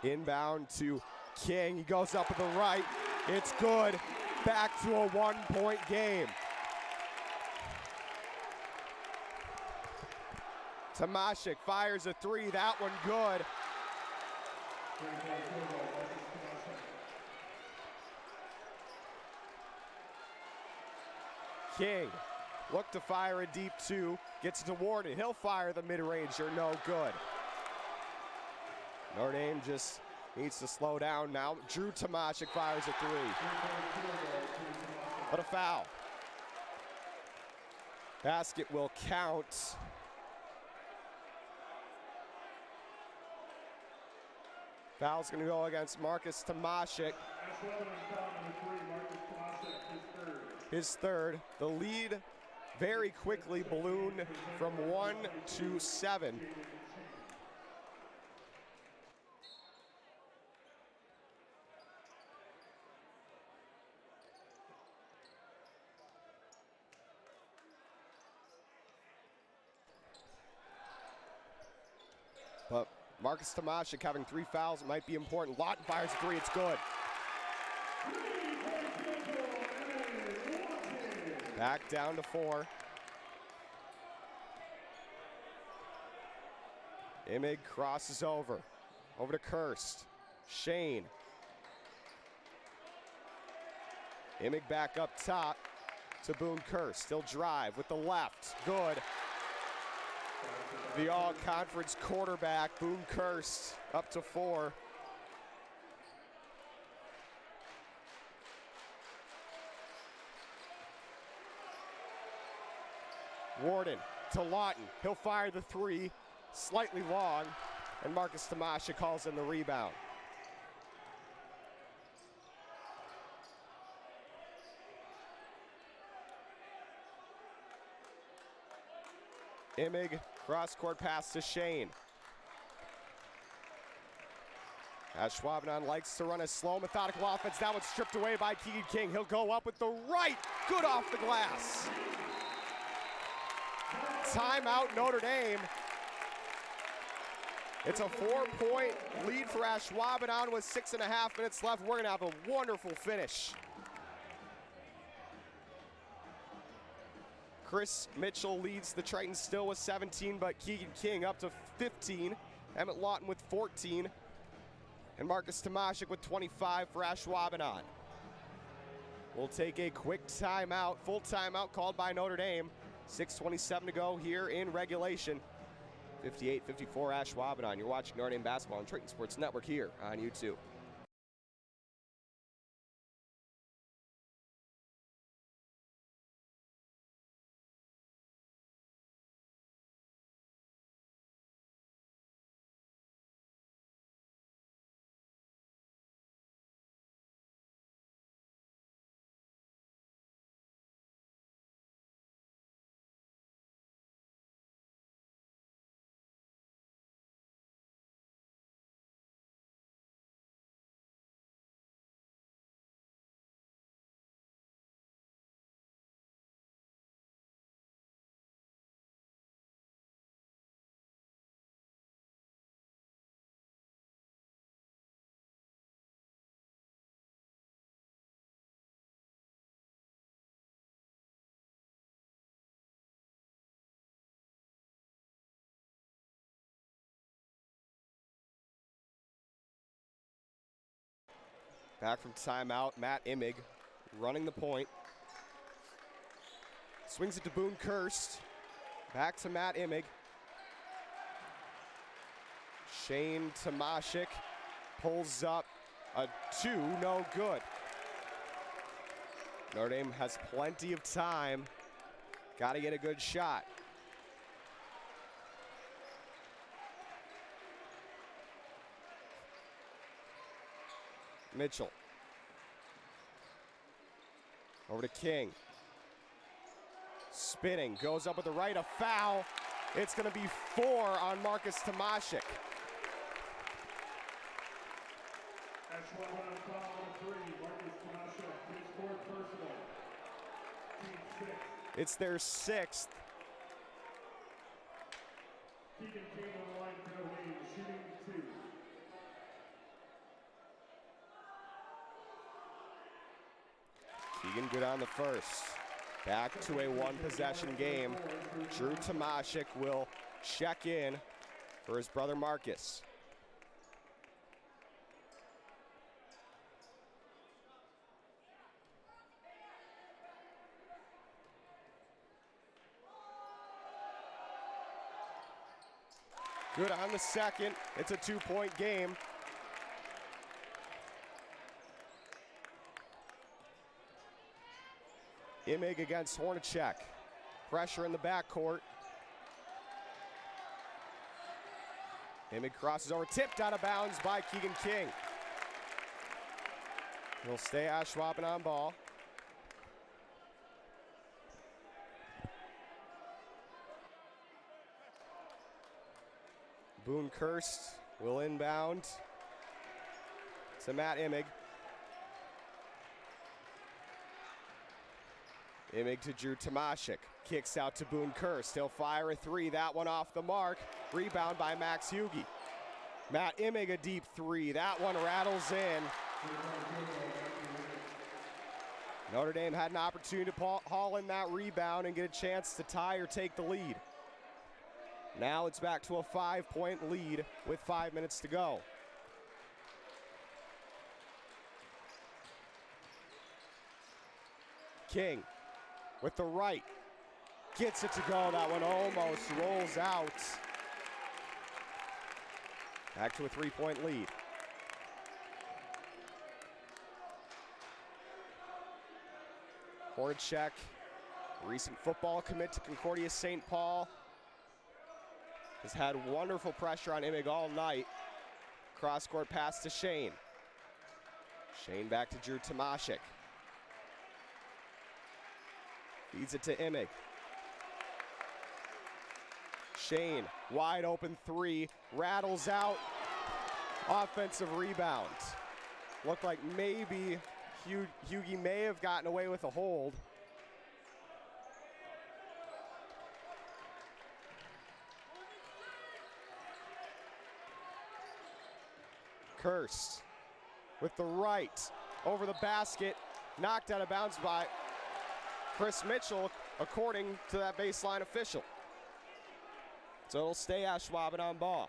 Inbound to King, he goes up with the right, it's good. Back to a 1-point game. Tomashik fires a 3, that one good. King, look to fire a deep 2, gets it to Warden, he'll fire the mid-ranger, no good. Notre Dame just needs to slow down now. Drew Tomashik fires a 3. But a foul. Basket will count. Foul's going to go against Marcus Tomashik. His 3rd. The lead very quickly ballooned from 1 to 7. But Marcus Tomashik having 3 fouls might be important. Lawton fires a 3, it's good. Back down to 4. Imig crosses over to Kirst. Shane. Imig back up top to Boone Kirst. Still drive with the left, good. The all-conference quarterback, Boone Kirst, up to 4. Warden to Lawton. He'll fire the 3, slightly long, and Marcus Tamasha calls in the rebound. Imig, cross-court pass to Shane. Ashwaubenon likes to run a slow, methodical offense. That one's stripped away by Keegan King. He'll go up with the right. Good off the glass. Timeout, Notre Dame. It's a 4-point lead for Ashwaubenon with 6.5 minutes left. We're gonna have a wonderful finish. Chris Mitchell leads the Tritons still with 17, but Keegan King up to 15. Emmett Lawton with 14. And Marcus Tomaszek with 25 for Ashwaubenon. We'll take a quick timeout, full timeout called by Notre Dame. 6:27 to go here in regulation. 58-54 Ashwaubenon. You're watching Notre Dame basketball on Triton Sports Network here on YouTube. Back from timeout, Matt Imig running the point. Swings it to Boone Kirst. Back to Matt Imig. Shane Tomaszek pulls up a 2, no good. Notre Dame has plenty of time. Got to get a good shot. Mitchell. Over to King. Spinning, goes up with the right, a foul. It's going to be 4 on Marcus Tomaszek. Ashwaubenon foul on 3. Marcus Tomaszek, his 4th personal. Team 6. It's their 6th. Keegan King on the line for Notre Dame, shooting 2. Keegan good on the first. Back to a 1-possession game. Drew Tomaszek will check in for his brother Marcus. Good on the second. It's a 2-point game. Imig against Hornacek. Pressure in the backcourt. Imig crosses over, tipped out of bounds by Keegan King. He'll stay Ashwaubenon ball. Boone Kirst will inbound to Matt Imig. Imig to Drew Tomaszek. Kicks out to Boone Kirst. He'll fire a 3. That one off the mark. Rebound by Max Hugie. Matt Imig a deep 3. That one rattles in. Notre Dame had an opportunity to haul in that rebound and get a chance to tie or take the lead. Now it's back to a 5-point lead with 5 minutes to go. King with the right. Gets it to go. That one almost rolls out. Back to a 3-point lead. Horacek, recent football commit to Concordia St. Paul, has had wonderful pressure on Imig all night. Cross-court pass to Shane. Shane back to Drew Tomaszek. Feeds it to Imig. Shane, wide open three, rattles out. Offensive rebound. Looked like maybe Hughie may have gotten away with a hold. Kirst with the right over the basket, knocked out of bounds by Chris Mitchell, according to that baseline official. So it'll stay Ashwaubenon ball.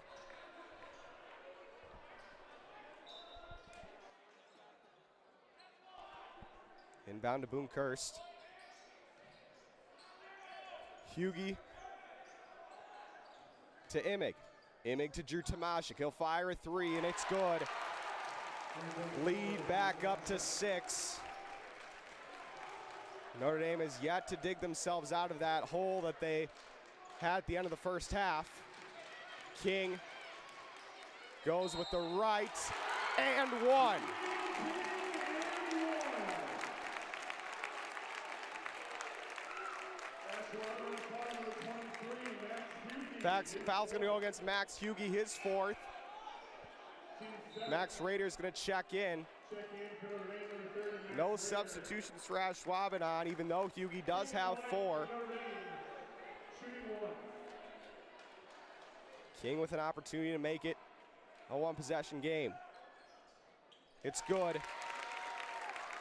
Inbound to Boone Kirst. Hughie to Imig. Imig to Drew Tomaszek. He'll fire a three, and it's good. Lead back up to 6. Notre Dame has yet to dig themselves out of that hole that they had at the end of the first half. King goes with the right, and one. Foul's going to go against Max Hughie, his 4th. Max Rader's going to check in. No substitutions for Ashwaubenon, even though Hughie does have 4. King with an opportunity to make it a one-possession game. It's good.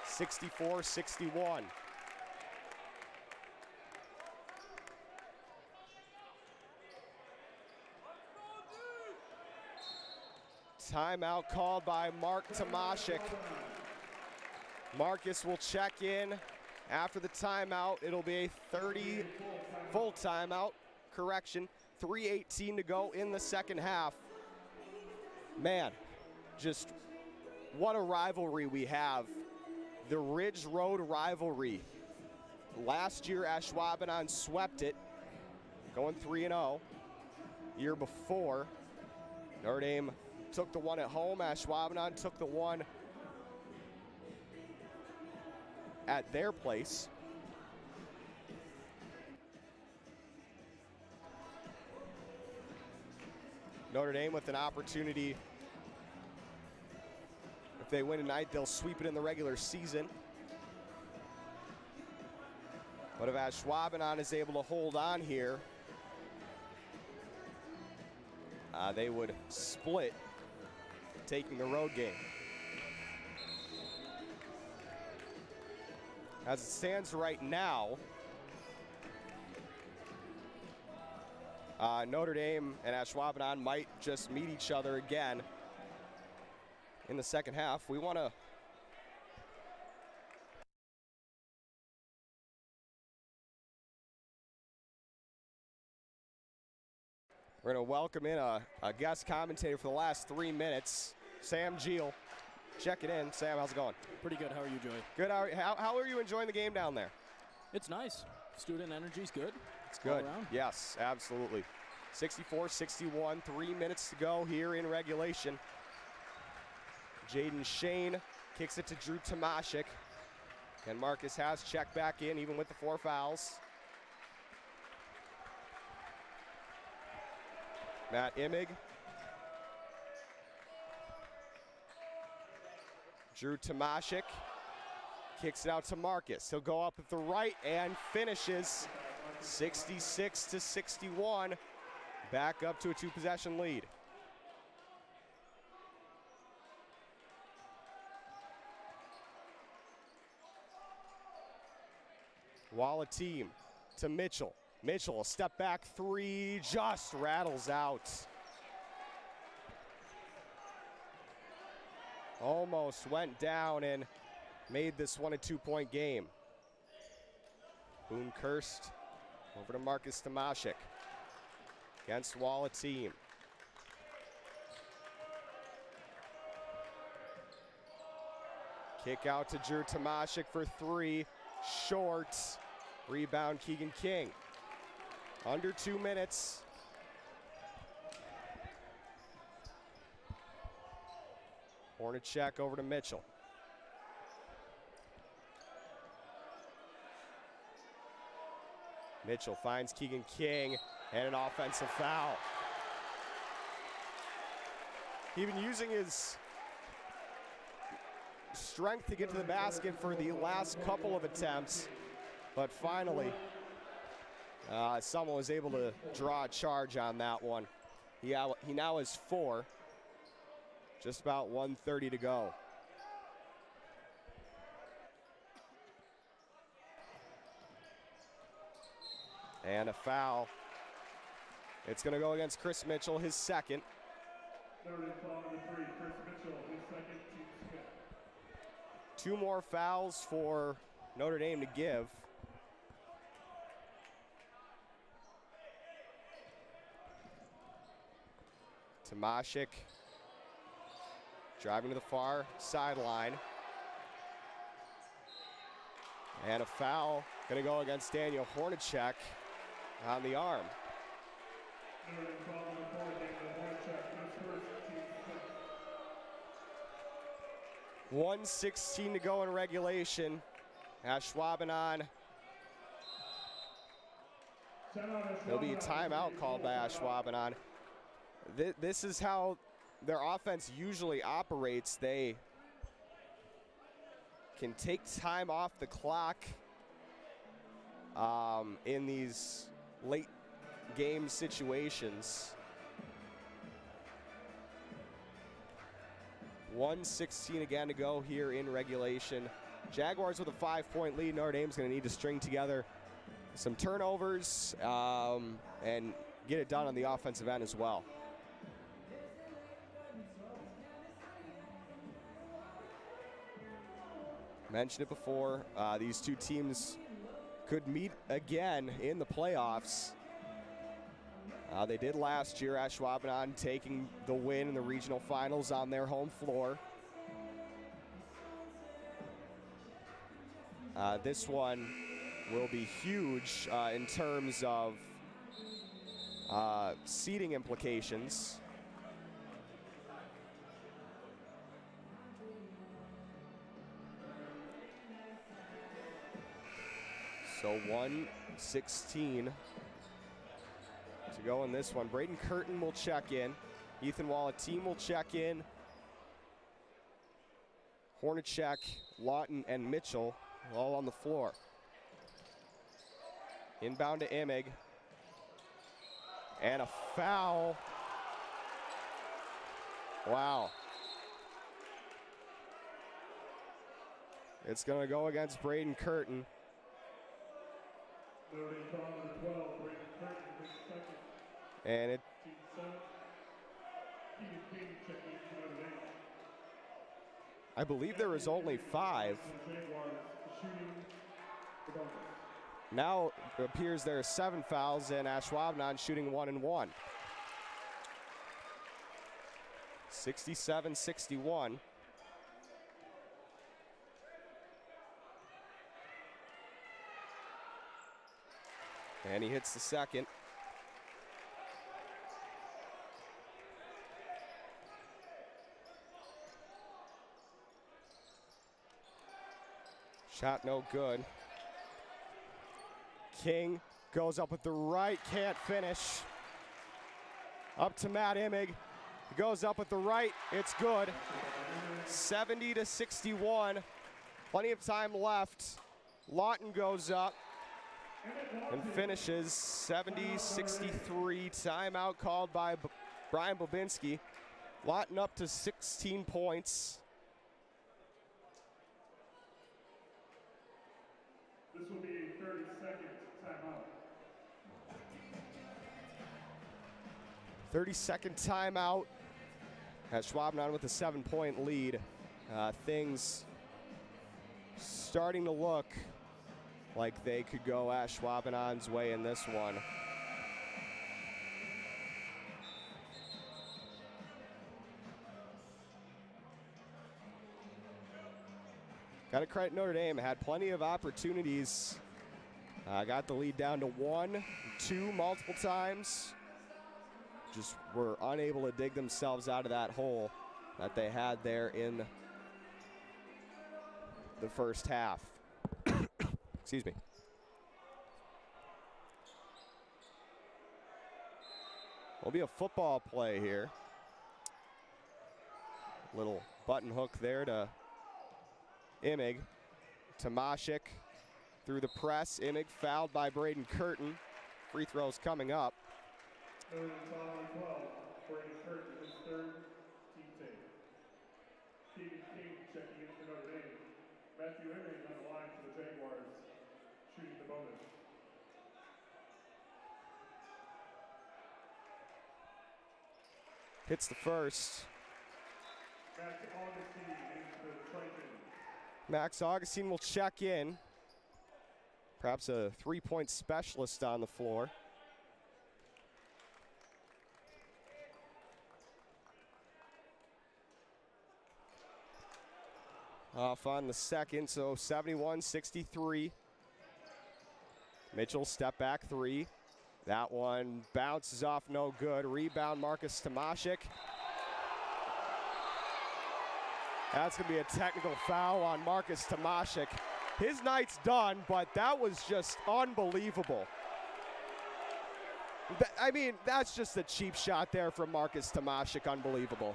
64-61. Timeout called by Mark Tomaszek. Marcus will check in after the timeout. It'll be a 30 full timeout. Correction, 3:18 to go in the second half. Man, just what a rivalry we have. The Ridge Road rivalry. Last year, Ashwaubenon swept it, going 3-0. Year before, Notre Dame took the one at home. Ashwaubenon took the one at their place. Notre Dame with an opportunity. If they win tonight, they'll sweep it in the regular season. But if Ashwaubenon is able to hold on here, they would split, taking the road game. As it stands right now, Notre Dame and Ashwaubenon might just meet each other again in the second half. We want to We're going to welcome in a guest commentator for the last 3 minutes, Sam Geel. Check it in. Sam, how's it going? Pretty good. How are you, Joey? Good. How are you enjoying the game down there? It's nice. Student energy's good. It's good. Yes, absolutely. 64-61, 3 minutes to go here in regulation. Jaden Shane kicks it to Drew Tomaszek. And Marcus has checked back in, even with the 4 fouls. Matt Imig. Drew Tomaszek kicks it out to Marcus. He'll go up at the right and finishes 66-61. Back up to a 2-possession lead. Walla team to Mitchell. Mitchell, a step back 3, just rattles out. Almost went down and made this one a 2-point game. Boone Kirst Over to Marcus Tomaszek against Walla team. Kick out to Drew Tomaszek for three. Short. Rebound Keegan King. Under 2 minutes. Hornacek over to Mitchell. Mitchell finds Keegan King and an offensive foul. He's been using his strength to get to the basket for the last couple of attempts, but finally someone was able to draw a charge on that one. He now has 4. Just about 1:30 to go. And a foul. It's going to go against Chris Mitchell, his second. Notre Dame foul number 3, Chris Mitchell, his second, team Smith. 2 more fouls for Notre Dame to give. Tomaszek driving to the far sideline. And a foul going to go against Daniel Hornacek on the arm. Notre Dame foul number 4, Daniel Hornacek, his first, team Smith. 1:16 to go in regulation. Ashwaubenon. There'll be a timeout called by Ashwaubenon. This is how their offense usually operates. They can take time off the clock in these late game situations. 1:16 again to go here in regulation. Jaguars with a 5-point lead. Notre Dame's going to need to string together some turnovers and get it done on the offensive end as well. Mentioned it before, these two teams could meet again in the playoffs. They did last year, Ashwaubenon taking the win in the regional finals on their home floor. This one will be huge in terms of seeding implications. So 1:16 to go in this one. Braden Curtin will check in. Ethan Walla team will check in. Hornacek, Lawton, and Mitchell all on the floor. Inbound to Imig. And a foul. Wow. It's going to go against Braden Curtin. Notre Dame foul number 12, Braden Curtin, his second, And it team 7. Keegan King checking into Notre Dame. I believe there was only 5. Jaguars shooting the bonus. Now it appears there are 7 fouls, and Ashwaubenon shooting 1 and 1. 67-61. And he hits the second. Shot no good. King goes up with the right, can't finish. Up to Matt Imig. He goes up with the right, it's good. 70-61. Plenty of time left. Lawton goes up and finishes 70-63. Timeout called by Brian Bobinski. Lawton up to 16 points. This will be a 30-second timeout. 30-second timeout. Ashwaubenon with a 7-point lead. Things starting to look like they could go Ashwaubenon's way in this one. Got to credit Notre Dame, had plenty of opportunities. Got the lead down to 1, 2 multiple times. Just were unable to dig themselves out of that hole that they had there in the first half. Excuse me. Will be a football play here. Little button hook there to Imig. Tomashik through the press. Imig fouled by Braden Curtin. Free throws coming up. Notre Dame foul on 12. Braden Curtin, his third, team save. Keegan King checking in for Notre Dame. Matthew Imig on the line for the Jaguars, shooting the bonus. Hits the first. Max Augustine in for the Tritons. Max Augustine will check in. Perhaps a three-point specialist on the floor. Off on the second, so 71-63. Mitchell step back 3. That one bounces off, no good. Rebound, Marcus Tomashik. That's going to be a technical foul on Marcus Tomashik. His night's done, but that was just unbelievable. I mean, that's just a cheap shot there from Marcus Tomashik. Unbelievable.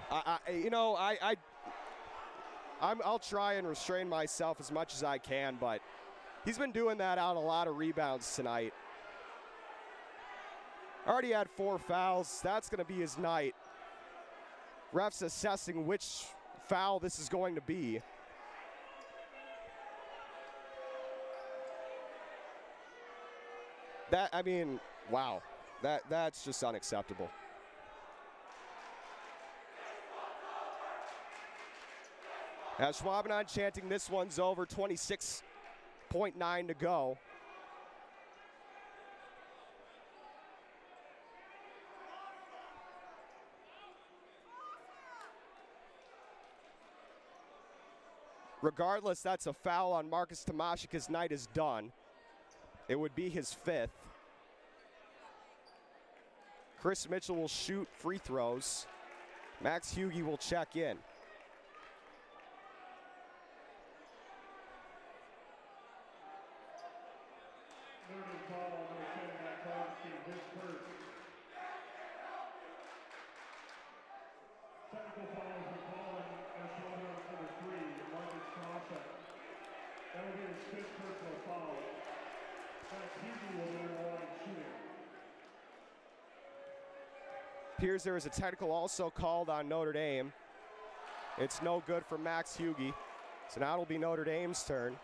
I'll try and restrain myself as much as I can, but he's been doing that on a lot of rebounds tonight. Already had 4 fouls. That's going to be his night. Refs assessing which foul this is going to be. Wow. That's just unacceptable. Ashwaubenon chanting this one's over, 26.9 to go. Regardless, that's a foul on Marcus Tomashik. His night is done. It would be his 5th. Chris Mitchell will shoot free throws. Max Hughey will check in. Notre Dame foul on number 10, Max Augustine, his first. Technical foul has been called on Ashwaubenon number 3, Marcus Tomashik. That will be his 5th personal foul. Max Hughey will go to the line shooting. Appears there is a technical also called on Notre Dame. It's no good for Max Hughey. So now it'll be Notre Dame's turn.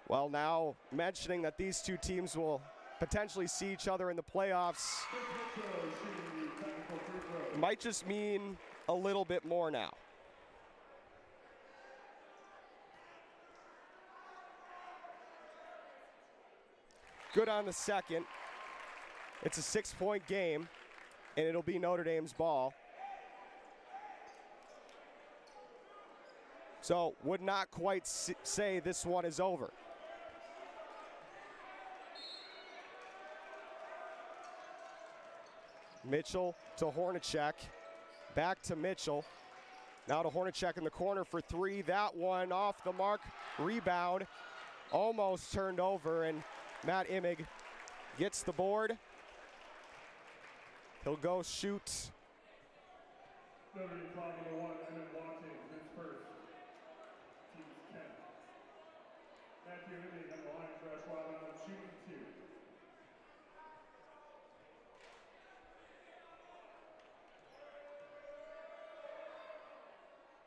Well, now mentioning that these two teams will potentially see each other in the playoffs might just mean a little bit more now. Good on the second. It's a 6-point game, and it'll be Notre Dame's ball. So would not quite say this one is over. Mitchell to Hornacek. Back to Mitchell. Now to Hornacek in the corner for 3. That one off the mark. Rebound. Almost turned over, and Matt Imig gets the board. He'll go shoot. Notre Dame foul number 1, Emmett Watson, his first. Team's 10. Matthew Imig on the line for Ashwaubenon, shooting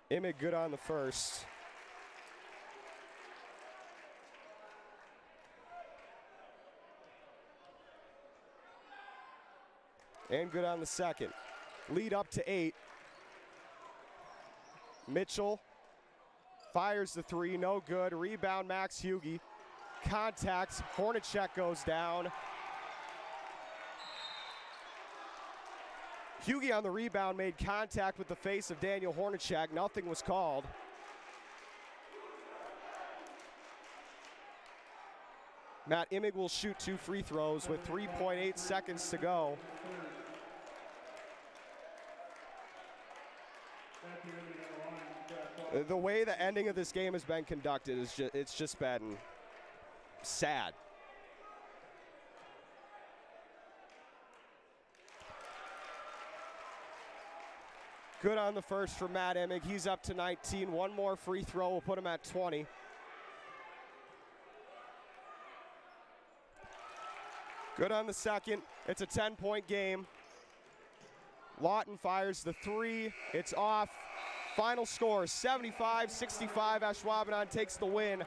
2. Imig good on the first. And good on the second. Lead up to 8. Mitchell fires the 3, no good. Rebound, Max Hugie. Contact, Hornacek goes down. Hugie on the rebound made contact with the face of Daniel Hornacek. Nothing was called. Matt Immig will shoot 2 free throws with 3.8 seconds to go. The way the ending of this game has been conducted is it's just been sad. Good on the first for Matt Immig. He's up to 19. One more free throw will put him at 20. Good on the second. It's a 10-point game. Lawton fires the 3. It's off. Final score, 75-65. Ashwaubenon takes the win.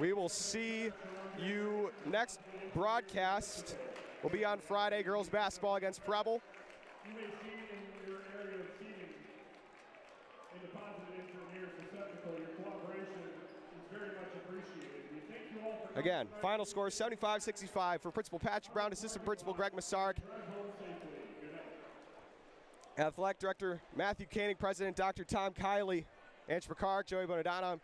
We will see you next broadcast. Will be on Friday, girls basketball against Preble. You may see in your area of seating a deposit into the nearest receptacle. Your cooperation is very much appreciated. We thank you all for Again, final score 75-65 for Principal Patrick Brown, Assistant Principal Greg Massarek, Athletic Director Matthew Koenig, President Dr. Tom Kiley, Ange Picard, Joey Bonadonna.